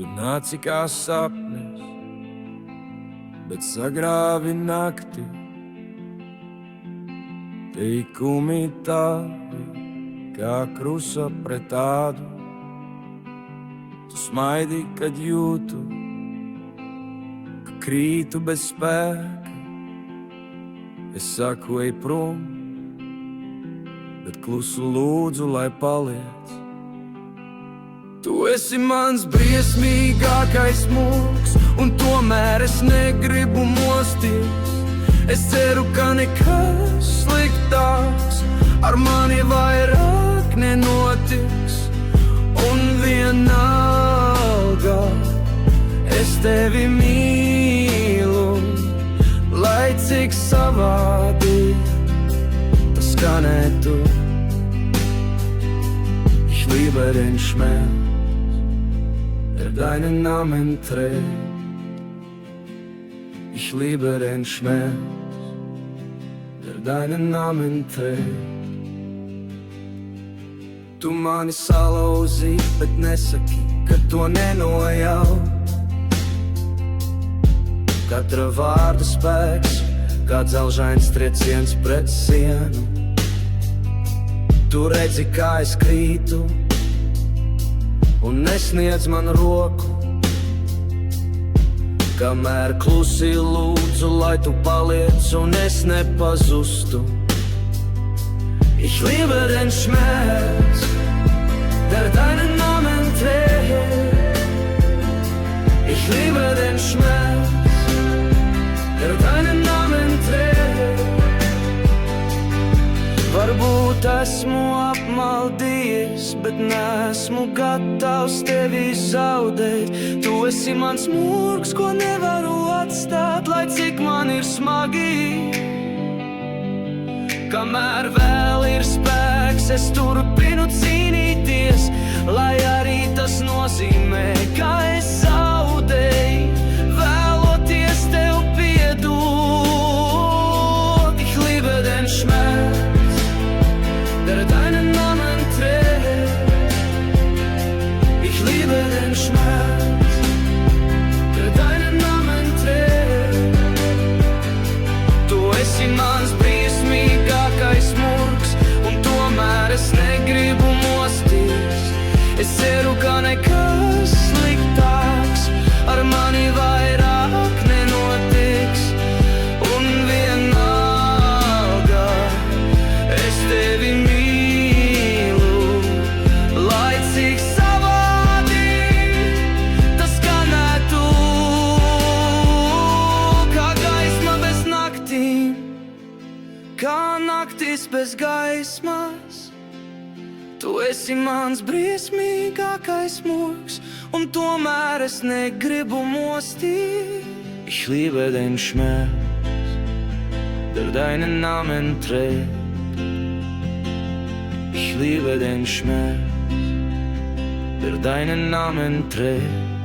Tu nāci kā sapnis, bet sagrāvi nakti. Teikumi tavi, kā krusa pret tādu. Tu smaidi, kad jūtu, ka krītu bez spēka. Es saku, ej prom, bet klusu lūdzu, lai paliec. Tu esi mans briesmīgākais mūks, un tomēr es negribu mosties. Es ceru, ka nekas sliktāks ar mani vairāk nenotiks. Un vienalga es tevi mīlu, lai cik savādi tas skanētu. Ich liebe den Schmerz, der deinen Namen trägt. Ich liebe den Schmerz, der deinen Namen trägt. Tu mani salauzi, bet nesaki, ka to nenojauc. Katra vārda spēks, kā dzelžains trieciens pret sienu. Tu redzi, kā es krītu, un nesniedz man roku. Kamēr klusi lūdzu, lai tu paliec un es nepazustu. Ich liebe den Schmerz, der deinen Namen trägt. Ich liebe den Schmerz, der deinen Namen trägt. Varbūt esmu apmaldījies, bet neesmu gatavs tevi zaudēt. Tu esi mans mūks, ko nevaru atstāt, lai cik man ir smagi. Kamēr vēl ir spēks, es turpinu cīnīties, lai arī tas nozīmē, ka es zaudēju, vēloties tev piedot. Ich liebe den Schmerz, der deinen Namen trägt. Ich liebe den Schmerz, der deinen Namen trägt. Tu esi mans briesmīgākais mūks, un tomēr es negribu mosties. Es ceru, ka nekas sliktāks ar mani vairāk nenotiks. Un vienalga es tevi mīlu, lai cik savādi tas skanētu. Kā gaisma bez naktīm, kā naktis bez gaismas. Tu esi mans briesmīgākais mūks, un tomēr es negribu mosties. Ich liebe den Schmerz, der deinen Namen trägt. Ich liebe den Schmerz, der deinen Namen trägt.